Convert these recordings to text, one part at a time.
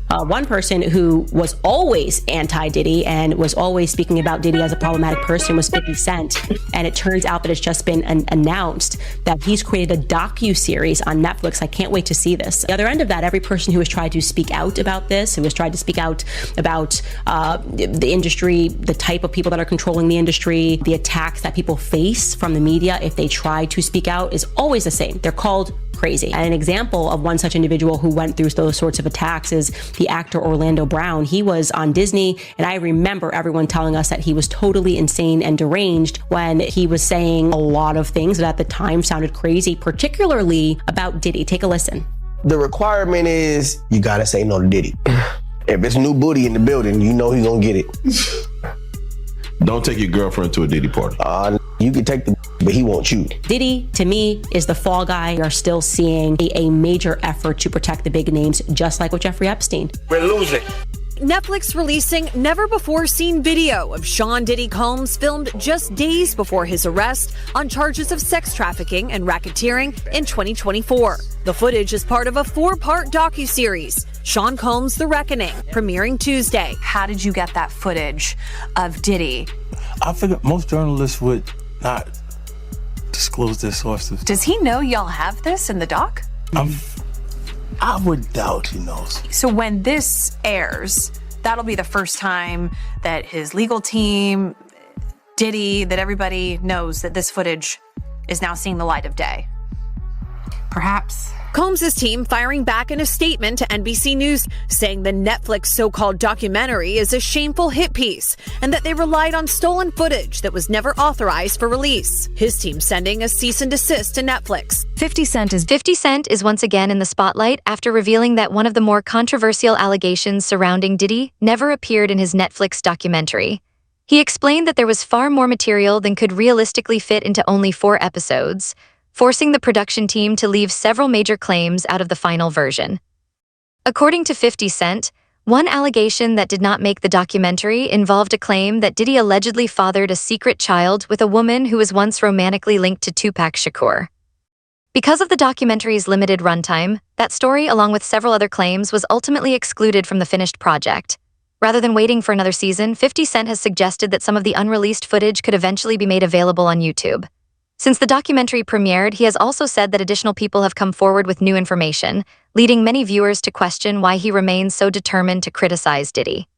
One person who was always anti-Diddy and was always speaking about Diddy as a problematic person was 50 Cent. And it turns out that it's just been announced that he's created a docu-series on Netflix. I can't wait to see this. The other end of that, every person who has tried to speak out about this, who has tried to speak out about the industry, the type of people that are controlling the industry, the attacks that people face from the media if they try to speak out, is always the same. They're called crazy. And an example of one such individual who went through those sorts of attacks is the actor Orlando Brown. He was on Disney, and I remember everyone telling us that he was totally insane and deranged when he was saying a lot of things that at the time sounded crazy, particularly about Diddy. Take a listen. The requirement is you gotta say no to Diddy. If it's new booty in the building, you know he's gonna get it. Don't take your girlfriend to a Diddy party. You can take the, but he won't you. Diddy, to me, is the fall guy. We are still seeing a major effort to protect the big names, just like with Jeffrey Epstein. We're losing. Netflix releasing never-before-seen video of Sean Diddy Combs filmed just days before his arrest on charges of sex trafficking and racketeering in 2024. The footage is part of a 4-part docuseries, Sean Combs: The Reckoning, premiering Tuesday. How did you get that footage of Diddy? I figured most journalists would not disclose their sources. Does he know y'all have this in the doc? I would doubt he knows. So when this airs, that'll be the first time that his legal team, Diddy, that everybody knows that this footage is now seeing the light of day. Perhaps. Combs' team firing back in a statement to NBC News, saying the Netflix so-called documentary is a shameful hit piece and that they relied on stolen footage that was never authorized for release. His team sending a cease and desist to Netflix. 50 Cent is once again in the spotlight after revealing that one of the more controversial allegations surrounding Diddy never appeared in his Netflix documentary. He explained that there was far more material than could realistically fit into only 4 episodes, forcing the production team to leave several major claims out of the final version. According to 50 Cent, one allegation that did not make the documentary involved a claim that Diddy allegedly fathered a secret child with a woman who was once romantically linked to Tupac Shakur. Because of the documentary's limited runtime, that story, along with several other claims, was ultimately excluded from the finished project. Rather than waiting for another season, 50 Cent has suggested that some of the unreleased footage could eventually be made available on YouTube. Since the documentary premiered, he has also said that additional people have come forward with new information, leading many viewers to question why he remains so determined to criticize Diddy.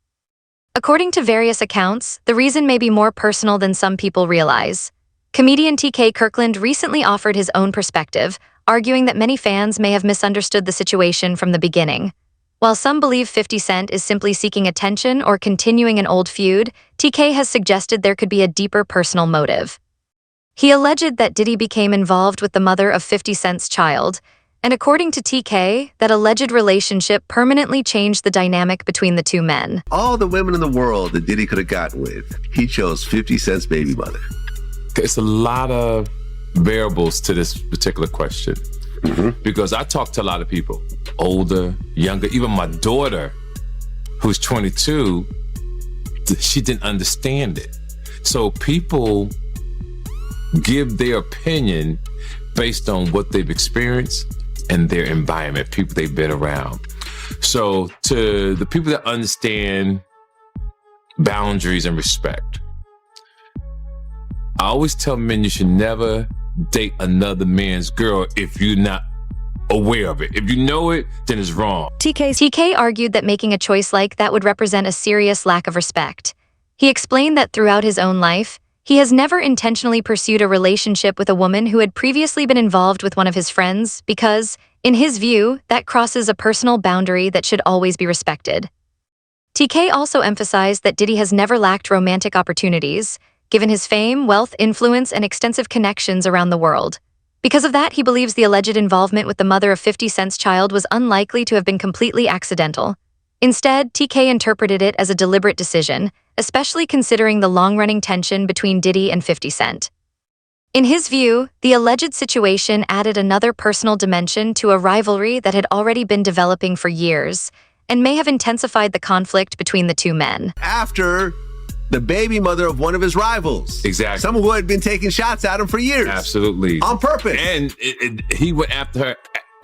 According to various accounts, the reason may be more personal than some people realize. Comedian TK Kirkland recently offered his own perspective, arguing that many fans may have misunderstood the situation from the beginning. While some believe 50 Cent is simply seeking attention or continuing an old feud, TK has suggested there could be a deeper personal motive. He alleged that Diddy became involved with the mother of 50 Cent's child, and according to TK, that alleged relationship permanently changed the dynamic between the two men. All the women in the world that Diddy could have gotten with, he chose 50 Cent's baby mother. It's a lot of variables to this particular question. Because I talk to a lot of people, older, younger, even my daughter, who's 22, she didn't understand it. So people give their opinion based on what they've experienced and their environment, people they've been around. So to the people that understand boundaries and respect, I always tell men you should never date another man's girl if you're not aware of it. If you know it, then it's wrong. TK argued that making a choice like that would represent a serious lack of respect. He explained that throughout his own life, he has never intentionally pursued a relationship with a woman who had previously been involved with one of his friends because, in his view, that crosses a personal boundary that should always be respected. TK also emphasized that Diddy has never lacked romantic opportunities, given his fame, wealth, influence, and extensive connections around the world. Because of that, he believes the alleged involvement with the mother of 50 Cent's child was unlikely to have been completely accidental. Instead, TK interpreted it as a deliberate decision, especially considering the long-running tension between Diddy and 50 Cent. In his view, the alleged situation added another personal dimension to a rivalry that had already been developing for years, and may have intensified the conflict between the two men. After the baby mother of one of his rivals. Exactly. Someone who had been taking shots at him for years. Absolutely. On purpose. And he went after her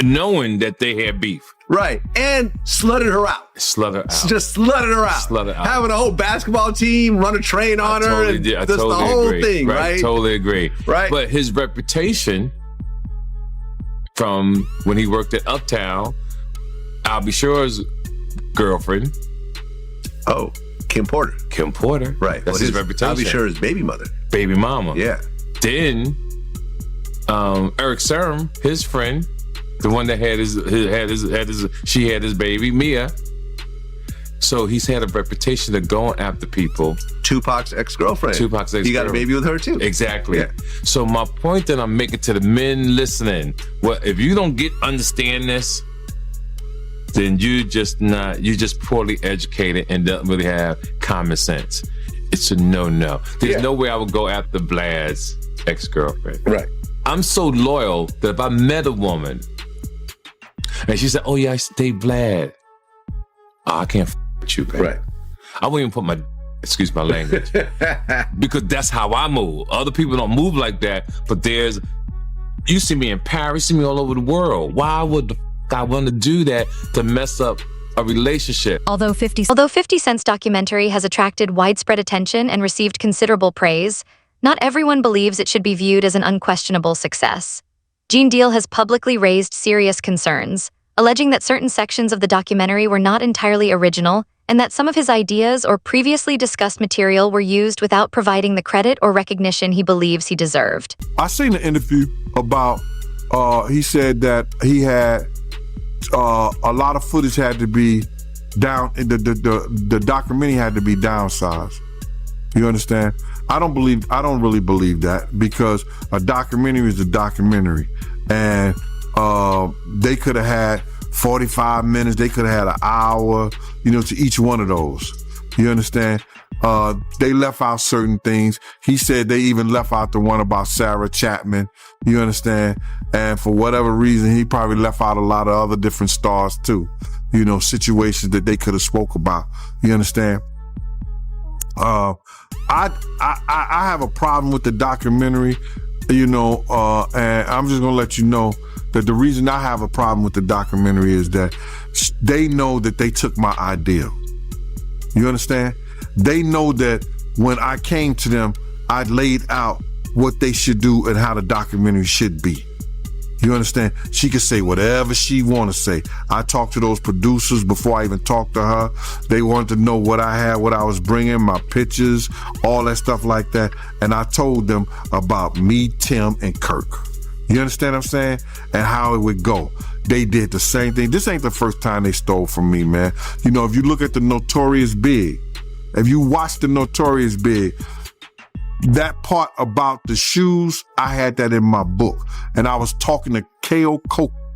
knowing that they had beef. Right. And slutted her out. Slut her out. Just slutted her out. Slut her out. Having a whole basketball team run a train on her. Totally And did. I just totally the whole agree. thing, right? Totally agree. Right. But his reputation from when he worked at Uptown, I'll be sure's girlfriend. Oh, Kim Porter. Kim Porter. Right. That's his reputation. I'll be sure his baby mother. Baby mama. Yeah. Then Eric Serum, his friend, the one that had she had his baby, Mia. So he's had a reputation of going after people. Tupac's ex-girlfriend. He got a baby with her too. Exactly. Yeah. So my point that I'm making to the men listening, well, if you don't understand this, then you're just poorly educated and don't really have common sense. It's a no. There's no way I would go after Vlad's ex-girlfriend. Right. I'm so loyal that if I met a woman and she said, "Oh yeah, I stay Vlad," I can't with you, baby. Right. I won't even put my, excuse my language, because that's how I move. Other people don't move like that, but you see me in Paris, you see me all over the world. Why would I want to do that to mess up a relationship? Although 50 Cent's documentary has attracted widespread attention and received considerable praise, not everyone believes it should be viewed as an unquestionable success. Gene Deal has publicly raised serious concerns, alleging that certain sections of the documentary were not entirely original and that some of his ideas or previously discussed material were used without providing the credit or recognition he believes he deserved. I seen an interview about, he said that he had a lot of footage had to be down, the documentary had to be downsized. You understand? I don't really believe that, because a documentary is a documentary, and they could have had 45 minutes, they could have had an hour, to each one of those. You understand? They left out certain things. He said they even left out the one about Sarah Chapman. You understand? And for whatever reason, he probably left out a lot of other different stars too. Situations that they could have spoke about. You understand? I have a problem with the documentary, and I'm just gonna let you know that the reason I have a problem with the documentary is that they know that they took my idea. You understand? They know that when I came to them, I laid out what they should do and how the documentary should be. You understand? She could say whatever she want to say. I talked to those producers before I even talked to her. They wanted to know what I had, what I was bringing, my pictures, all that stuff like that. And I told them about me, Tim, and Kirk. You understand what I'm saying? And how it would go. They did the same thing. This ain't the first time they stole from me, man. If you look at the Notorious Big, if you watch the Notorious Big, that part about the shoes, I had that in my book. And I was talking to K.O.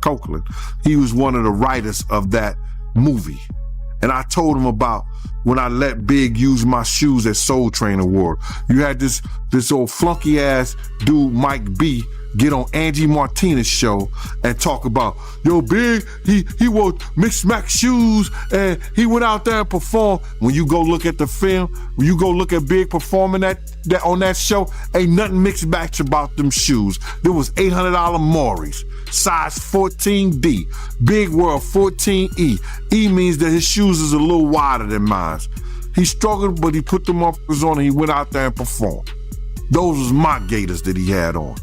Copeland. He was one of the writers of that movie. And I told him about when I let Big use my shoes at Soul Train Award. You had this old flunky ass dude, Mike B, get on Angie Martinez's show and talk about, yo, Big, he wore mixed max shoes and he went out there and performed. When you go look at the film, when you go look at Big performing that on that show, ain't nothing mixed match about them shoes. There was $800 Maury's, size 14D. Big wore a 14E. E means that his shoes is a little wider than mine. He struggled, but he put them on and he went out there and performed. Those was my Gators that he had on.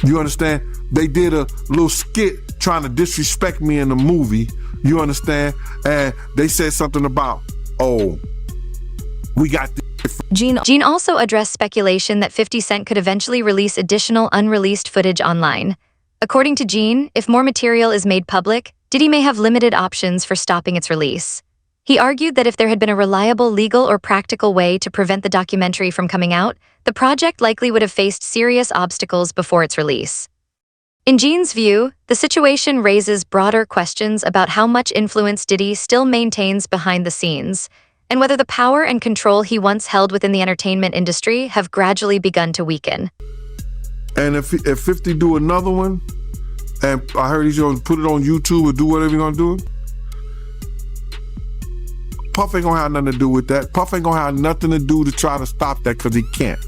You understand? They did a little skit trying to disrespect me in the movie. You understand? And they said something about, we got this. Gene also addressed speculation that 50 Cent could eventually release additional unreleased footage online. According to Gene, if more material is made public, Diddy may have limited options for stopping its release. He argued that if there had been a reliable legal or practical way to prevent the documentary from coming out, the project likely would have faced serious obstacles before its release. In Gene's view, the situation raises broader questions about how much influence Diddy still maintains behind the scenes, and whether the power and control he once held within the entertainment industry have gradually begun to weaken. And if 50 do another one, and I heard he's gonna put it on YouTube or do whatever he's gonna do, Puff ain't gonna have nothing to do with that. Puff ain't gonna have nothing to do to try to stop that, because he can't.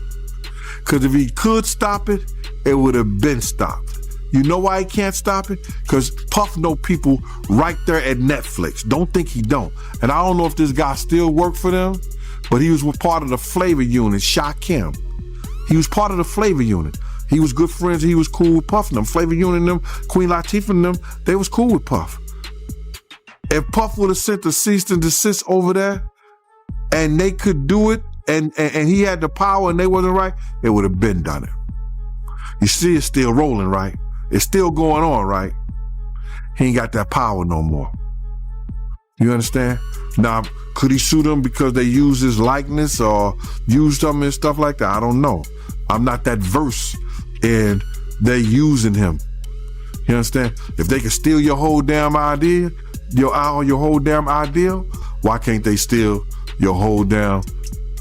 Because if he could stop it, it would have been stopped. You know why he can't stop it? Because Puff know people right there at Netflix. Don't think he don't. And I don't know if this guy still work for them, but he was part of the flavor unit, Shakim. He was part of the flavor unit. He was good friends. He was cool with Puff and them. Flavor unit and them, Queen Latifah and them, they was cool with Puff. If Puff would have sent the cease and desist over there and they could do it and he had the power and they wasn't right, it would have been done it. You see it's still rolling, right? It's still going on, right? He ain't got that power no more. You understand? Now, could he sue them because they used his likeness or used them and stuff like that? I don't know. I'm not that versed in they using him. You understand? If they can steal your whole damn idea, your whole damn ideal, why can't they steal your whole damn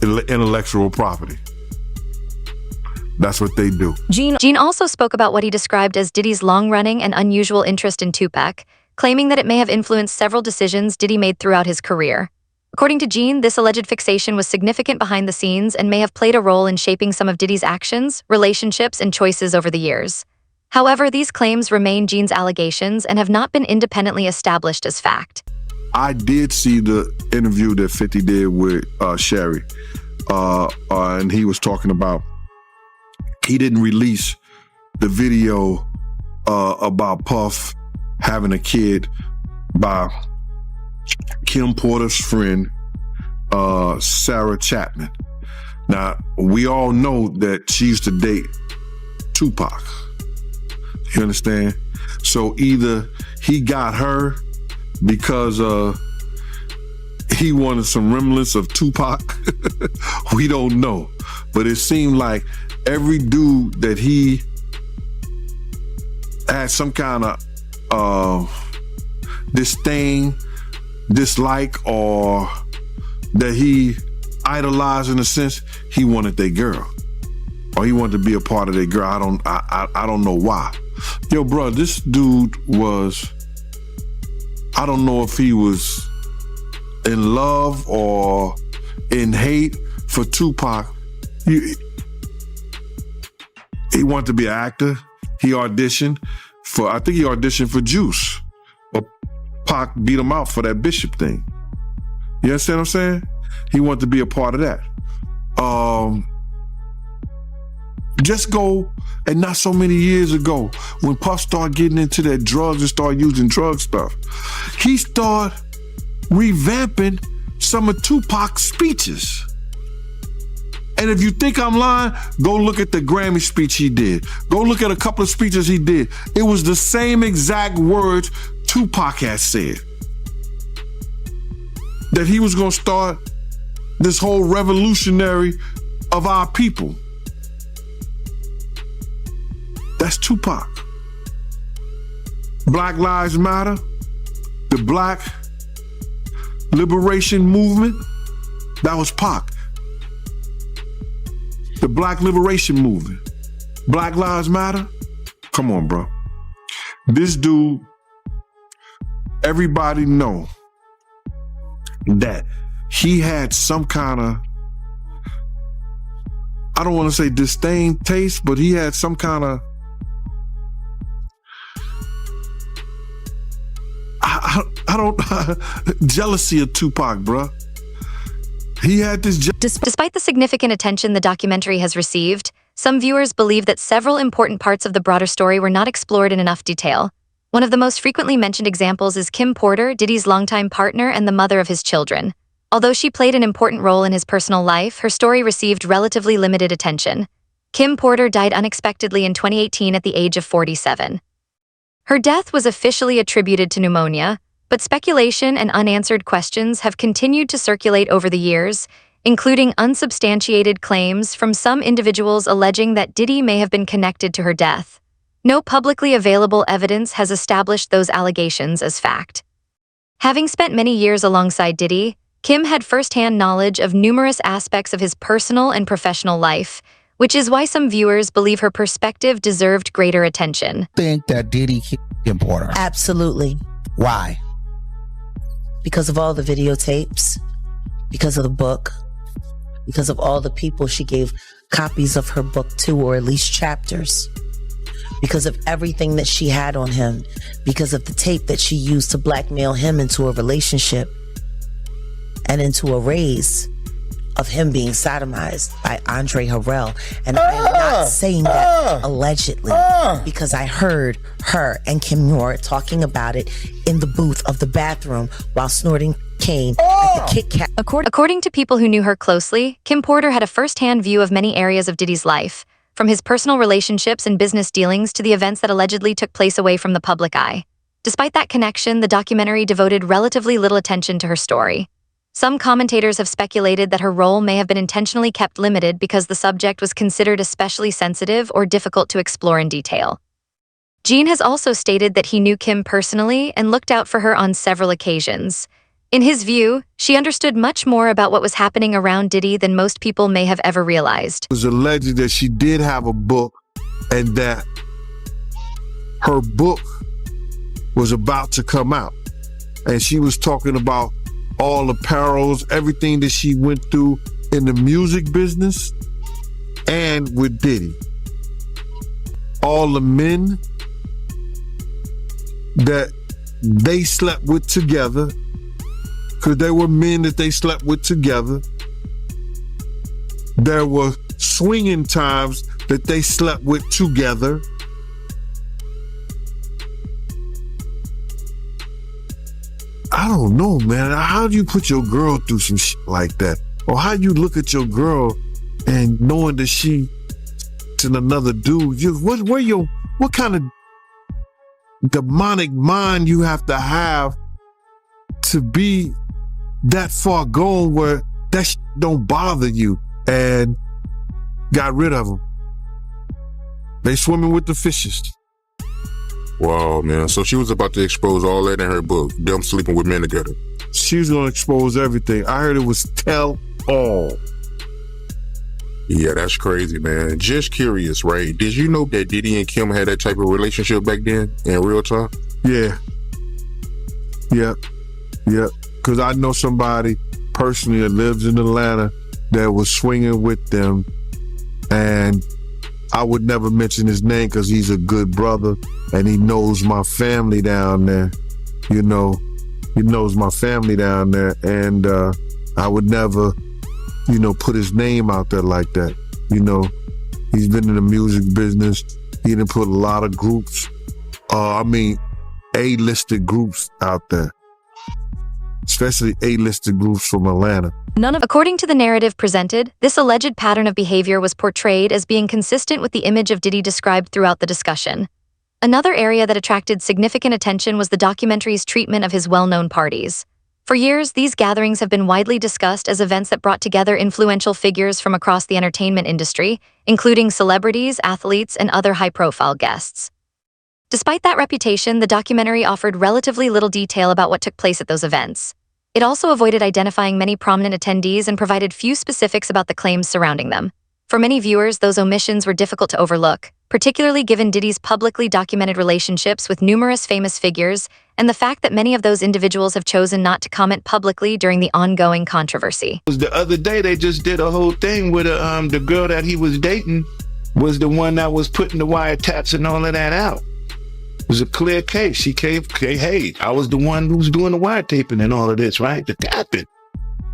intellectual property? That's what they do. Gene also spoke about what he described as Diddy's long-running and unusual interest in Tupac, claiming that it may have influenced several decisions Diddy made throughout his career. According to Gene, this alleged fixation was significant behind the scenes and may have played a role in shaping some of Diddy's actions, relationships, and choices over the years. However, these claims remain Gene's allegations and have not been independently established as fact. I did see the interview that 50 did with Sherry, and he was talking about he didn't release the video about Puff having a kid by Kim Porter's friend, Sarah Chapman. Now, we all know that she used to date Tupac. You understand? So either he got her because he wanted some remnants of Tupac. We don't know. But it seemed like every dude that he had some kind of disdain, dislike, or that he idolized in a sense, he wanted their girl. Or he wanted to be a part of their girl. I don't know why. Yo, bro, this dude was, I don't know if he was in love or in hate for Tupac. He wanted to be an actor. He auditioned for, I think he auditioned for Juice. But Pac beat him out for that Bishop thing. You understand what I'm saying? He wanted to be a part of that. Just go, and not so many years ago, when Puff started getting into that drugs and started using drug stuff, he started revamping some of Tupac's speeches. And if you think I'm lying, go look at the Grammy speech he did. Go look at a couple of speeches he did. It was the same exact words Tupac had said. That he was gonna start this whole revolutionary of our people. That's Tupac. Black Lives Matter, the Black Liberation Movement, that was Pac. The Black Liberation Movement. Black Lives Matter? Come on, bro. This dude, everybody know that he had some kind of, I don't want to say disdain taste, but he had some kind of, I don't, jealousy of Tupac, bro. He had this. Despite the significant attention the documentary has received, some viewers believe that several important parts of the broader story were not explored in enough detail. One of the most frequently mentioned examples is Kim Porter, Diddy's longtime partner and the mother of his children. Although she played an important role in his personal life, her story received relatively limited attention. Kim Porter died unexpectedly in 2018 at the age of 47. Her death was officially attributed to pneumonia, but speculation and unanswered questions have continued to circulate over the years, including unsubstantiated claims from some individuals alleging that Diddy may have been connected to her death. No publicly available evidence has established those allegations as fact. Having spent many years alongside Diddy, Kim had firsthand knowledge of numerous aspects of his personal and professional life, which is why some viewers believe her perspective deserved greater attention. Think that Diddy killed Kim Porter? Absolutely. Why? Because of all the videotapes, because of the book, because of all the people she gave copies of her book to, or at least chapters. because of everything that she had on him, because of the tape that she used to blackmail him into a relationship and into a raise of him being sodomized by Andre Harrell. And I am not saying that allegedly, because I heard her and Kim Moore talking about it in the booth of the bathroom while snorting cane at the Kit Kat. According to people who knew her closely, Kim Porter had a first-hand view of many areas of Diddy's life, from his personal relationships and business dealings to the events that allegedly took place away from the public eye. Despite that connection, the documentary devoted relatively little attention to her story. Some commentators have speculated that her role may have been intentionally kept limited because the subject was considered especially sensitive or difficult to explore in detail. Gene has also stated that he knew Kim personally and looked out for her on several occasions. In his view, she understood much more about what was happening around Diddy than most people may have ever realized. It was alleged that she did have a book and that her book was about to come out. And she was talking about all the perils, everything that she went through in the music business and with Diddy. All the men that they slept with together, because there were men that they slept with together. There were swinging times that they slept with together. I don't know, man. How do you put your girl through some shit like that? Or how do you look at your girl and knowing that she to another dude? What kind of demonic mind you have to be that far gone where that shit don't bother you, and got rid of them. They swimming with the fishes. Wow, man. So she was about to expose all that in her book, them sleeping with men together. She was going to expose everything. I heard it was tell all. Yeah, that's crazy, man. Just curious, right? Did you know that Diddy and Kim had that type of relationship back then in real time? Yeah. Yep. Because I know somebody personally that lives in Atlanta that was swinging with them, and I would never mention his name because he's a good brother and he knows my family down there. You know, he knows my family down there, and I would never, put his name out there like that. He's been in the music business. He done put a lot of groups, A-listed groups out there, especially A-listed groups from Atlanta. According to the narrative presented, this alleged pattern of behavior was portrayed as being consistent with the image of Diddy described throughout the discussion. Another area that attracted significant attention was the documentary's treatment of his well-known parties. For years, these gatherings have been widely discussed as events that brought together influential figures from across the entertainment industry, including celebrities, athletes, and other high-profile guests. Despite that reputation, the documentary offered relatively little detail about what took place at those events. It also avoided identifying many prominent attendees and provided few specifics about the claims surrounding them. For many viewers, those omissions were difficult to overlook, particularly given Diddy's publicly documented relationships with numerous famous figures and the fact that many of those individuals have chosen not to comment publicly during the ongoing controversy. The other day, they just did a whole thing with the girl that he was dating was the one that was putting the wiretaps and all of that out. It was a clear case. She came, hey, I was the one who was doing the wiretaping and all of this, right? The tapping.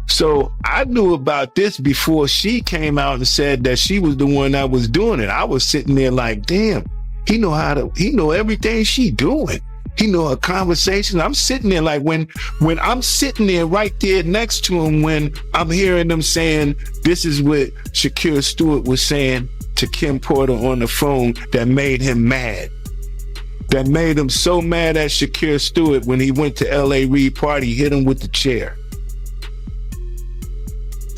So I knew about this before she came out and said that she was the one that was doing it. I was sitting there like, damn, he know everything she doing. He know her conversation. I'm sitting there like when I'm sitting there right there next to him, when I'm hearing them saying, this is what Shakira Stewart was saying to Kim Porter on the phone that made him mad. That made him so mad at Shakira Stewart when he went to L.A. Reid party, hit him with the chair.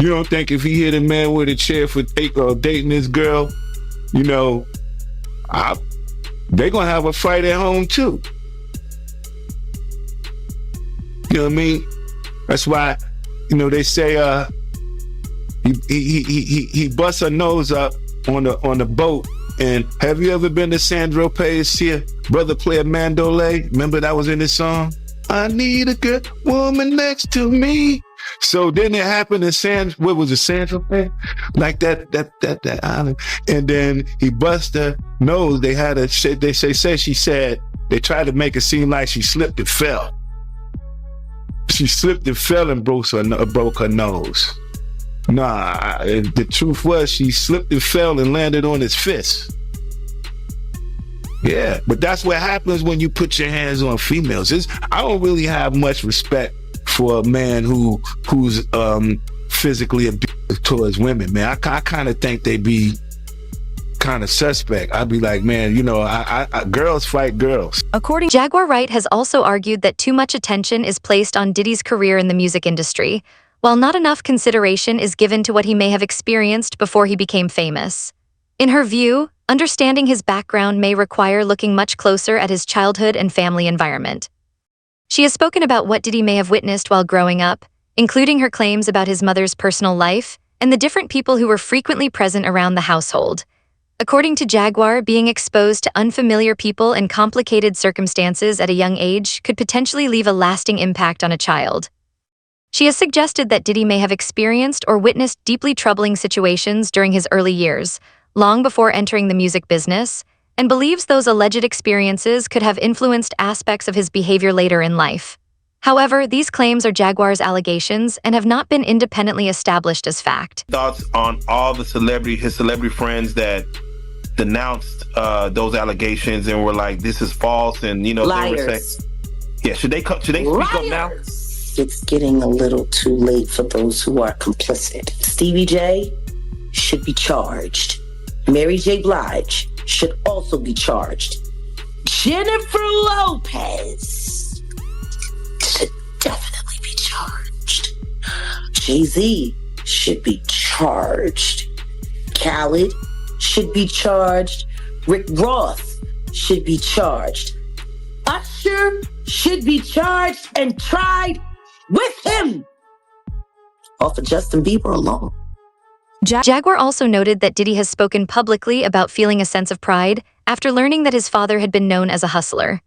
You don't think if he hit a man with a chair for dating this girl, they gonna have a fight at home too. You know what I mean? That's why, they say he busts her nose up on the boat. And have you ever been to Sandro Pay's see a brother play a mandolay? Remember that was in his song? I need a good woman next to me So then it happened in what was it, San Tropez? Like that island. And then he bust her nose. They tried to make it seem like she slipped and fell. She slipped and fell and broke her nose. Nah, the truth was she slipped and fell and landed on his fist. Yeah, but that's what happens when you put your hands on females. I don't really have much respect for a man who's physically abusive towards women, man. I kind of think they be kind of suspect. I'd be like, man, girls fight girls. Jaguar Wright has also argued that too much attention is placed on Diddy's career in the music industry, while not enough consideration is given to what he may have experienced before he became famous. In her view, understanding his background may require looking much closer at his childhood and family environment. She has spoken about what Diddy may have witnessed while growing up, including her claims about his mother's personal life and the different people who were frequently present around the household. According to Jaguar, being exposed to unfamiliar people and complicated circumstances at a young age could potentially leave a lasting impact on a child. She has suggested that Diddy may have experienced or witnessed deeply troubling situations during his early years, long before entering the music business, and believes those alleged experiences could have influenced aspects of his behavior later in life. However, these claims are Jaguar's allegations and have not been independently established as fact. Thoughts on all his celebrity friends that denounced those allegations and were like, this is false, and Liars. They were saying, yeah, should they speak up now? It's getting a little too late for those who are complicit. Stevie J should be charged. Mary J. Blige should also be charged. Jennifer Lopez should definitely be charged. Jay-Z should be charged. Khaled should be charged. Rick Ross should be charged. Usher should be charged and tried with him. Off of Justin Bieber alone. Jaguar also noted that Diddy has spoken publicly about feeling a sense of pride after learning that his father had been known as a hustler.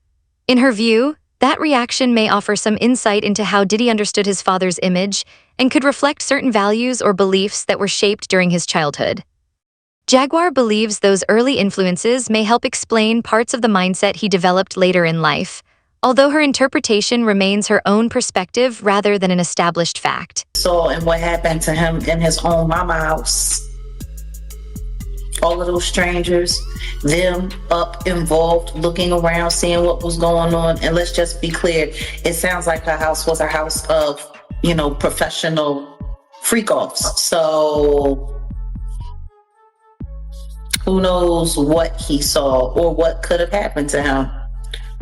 In her view, that reaction may offer some insight into how Diddy understood his father's image and could reflect certain values or beliefs that were shaped during his childhood. Jaguar believes those early influences may help explain parts of the mindset he developed later in life, although her interpretation remains her own perspective rather than an established fact. And what happened to him in his own mama house. All of those strangers, them up involved, looking around, seeing what was going on. And let's just be clear, it sounds like her house was a house of, professional freak-offs. So who knows what he saw or what could have happened to him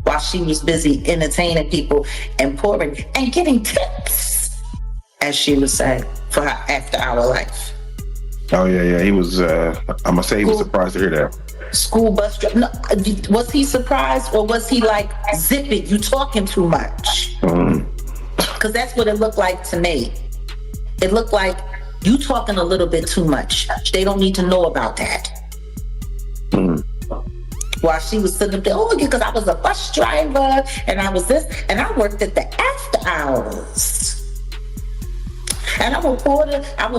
while she was busy entertaining people and pouring and getting tips, as she would say, for her after-hour life. Oh, yeah. He was, I'm going to say he was surprised to hear that. School bus driver. No, was he surprised or was he like, zip it, you talking too much? Because that's what it looked like to me. It looked like you talking a little bit too much. They don't need to know about that. While she was sitting up there, because I was a bus driver and I was this, and I worked at the after hours. And I would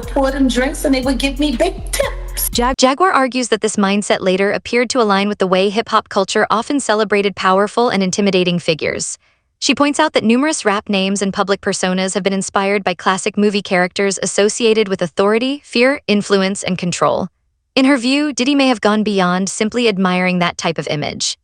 pour them drinks and they would give me big tips. Jaguar argues that this mindset later appeared to align with the way hip-hop culture often celebrated powerful and intimidating figures. She points out that numerous rap names and public personas have been inspired by classic movie characters associated with authority, fear, influence, and control. In her view, Diddy may have gone beyond simply admiring that type of image.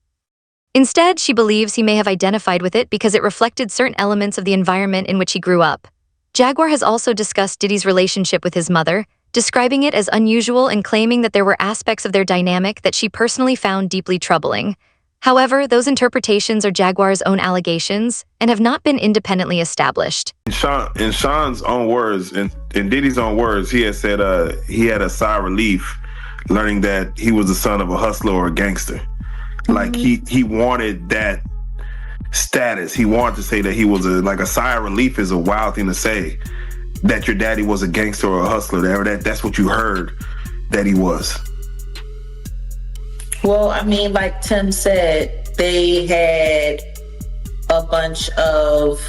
Instead, she believes he may have identified with it because it reflected certain elements of the environment in which he grew up. Jaguar has also discussed Diddy's relationship with his mother, describing it as unusual and claiming that there were aspects of their dynamic that she personally found deeply troubling. However, those interpretations are Jaguar's own allegations and have not been independently established. In Sean's own words, in Diddy's own words, he had said he had a sigh of relief learning that he was the son of a hustler or a gangster. Like he wanted that status. He wanted to say that he was a sigh of relief is a wild thing to say, that your daddy was a gangster or a hustler. That's what you heard that he was. Well, I mean, like Tim said, they had a bunch of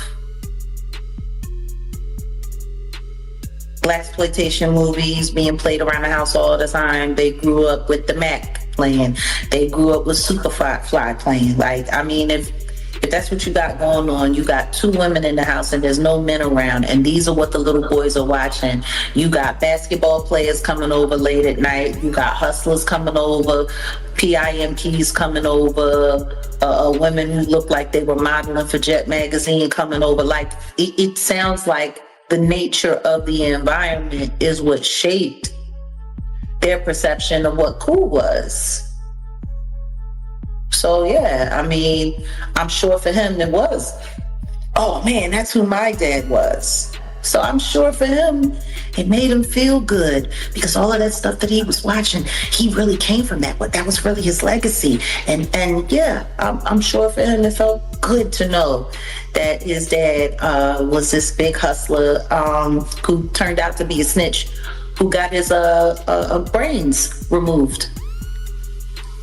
blaxploitation movies being played around the house all the time. They grew up with the Mac playing. They grew up with Superfly playing. Like, I mean, if that's what you got going on, you got 2 women in the house and there's no men around, and these are what the little boys are watching. You got basketball players coming over late at night. You got hustlers coming over, PIMPs coming over, women who look like they were modeling for Jet Magazine coming over. Like, it sounds like the nature of the environment is what shaped their perception of what cool was. So yeah, I mean, I'm sure for him it was, oh man, that's who my dad was. So I'm sure for him, it made him feel good because all of that stuff that he was watching, he really came from that. But that was really his legacy. And yeah, I'm sure for him it felt good to know that his dad was this big hustler who turned out to be a snitch, who got his brains removed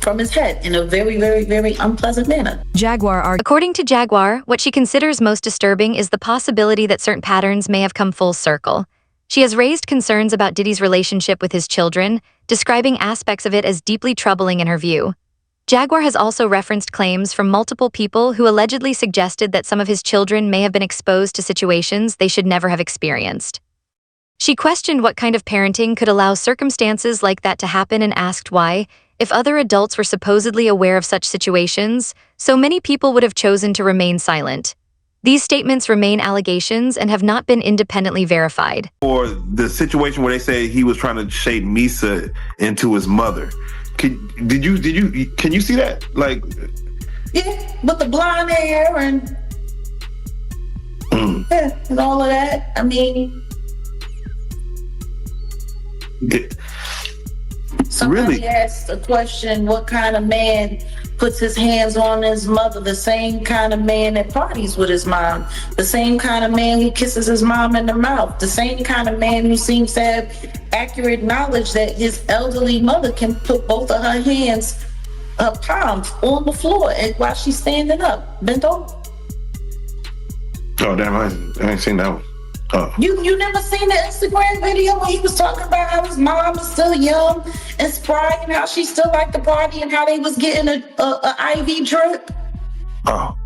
from his head in a very, very, very unpleasant manner. According to Jaguar, what she considers most disturbing is the possibility that certain patterns may have come full circle. She has raised concerns about Diddy's relationship with his children, describing aspects of it as deeply troubling in her view. Jaguar has also referenced claims from multiple people who allegedly suggested that some of his children may have been exposed to situations they should never have experienced. She questioned what kind of parenting could allow circumstances like that to happen and asked why, if other adults were supposedly aware of such situations, so many people would have chosen to remain silent. These statements remain allegations and have not been independently verified. Or the situation where they say he was trying to shape Misa into his mother. Can you see that? Like, yeah, with the blonde hair and yeah, and all of that. I mean, somebody asked a question, what kind of man puts his hands on his mother? The same kind of man that parties with his mom, the same kind of man who kisses his mom in the mouth, the same kind of man who seems to have accurate knowledge that his elderly mother can put both of her hands, her palms on the floor and while she's standing up, bent over. Oh damn, I ain't seen that one. Oh. You never seen the Instagram video where he was talking about how his mom is still young and spry and how she still liked the party and how they was getting a IV drip? Oh.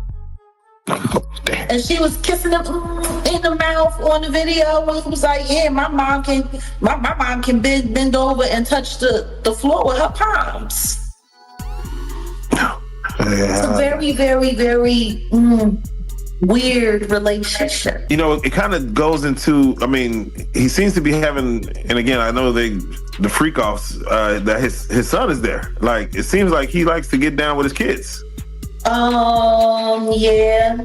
Damn. And she was kissing him in the mouth on the video and he was like, yeah, my mom can bend over and touch the floor with her palms. It's a very, very, very weird relationship. You know, it kind of goes into, I mean, he seems to be having, and again, I know the freak offs, that his son is there. Like, it seems like he likes to get down with his kids. Yeah.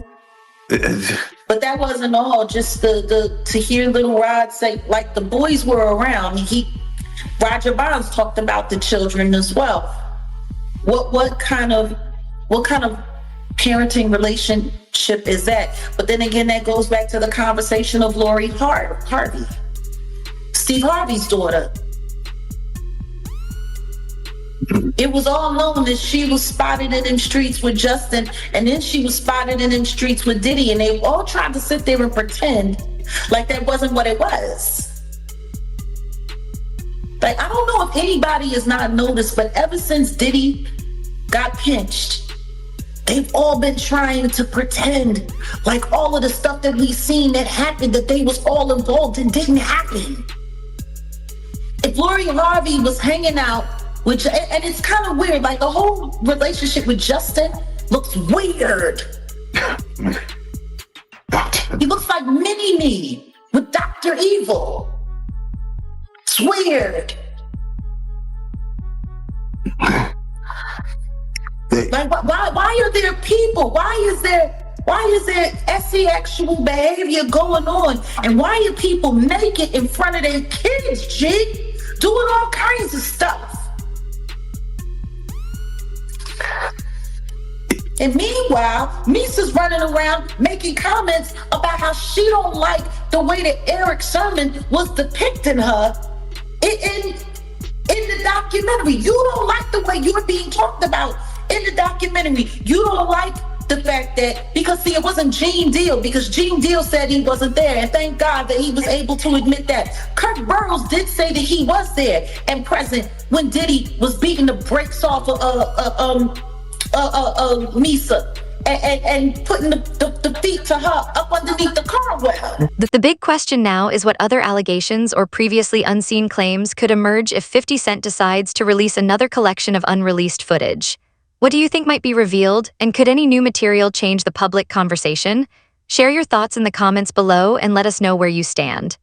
But that wasn't all. Just to hear Little Rod say, like, the boys were around. Roger Bonds talked about the children as well. What kind of parenting relationship is that? But then again, that goes back to the conversation of Lori Harvey, Steve Harvey's daughter. It was all known that she was spotted in them streets with Justin, and then she was spotted in them streets with Diddy, and they all tried to sit there and pretend like that wasn't what it was. Like, I don't know if anybody has not noticed, but ever since Diddy got pinched, they've all been trying to pretend like all of the stuff that we've seen that happened, that they was all involved and didn't happen. If Lori Harvey was hanging out with, and it's kind of weird, like the whole relationship with Justin looks weird. He looks like Mini-Me with Dr. Evil. It's weird. Like, why are there people? Why is there sexual behavior going on? And why are people naked in front of their kids, G? Doing all kinds of stuff. And meanwhile, Misa's running around making comments about how she don't like the way that Eric Sermon was depicting her in the documentary. You don't like the way you're being talked about in the documentary. You don't like the fact that, because see, it wasn't Gene Deal, because Gene Deal said he wasn't there, and thank God that he was able to admit that. Kirk Burrows did say that he was there and present when Diddy was beating the brakes off of Misa and putting the feet to her up underneath the car well. The big question now is what other allegations or previously unseen claims could emerge if 50 Cent decides to release another collection of unreleased footage. What do you think might be revealed, and could any new material change the public conversation? Share your thoughts in the comments below and let us know where you stand.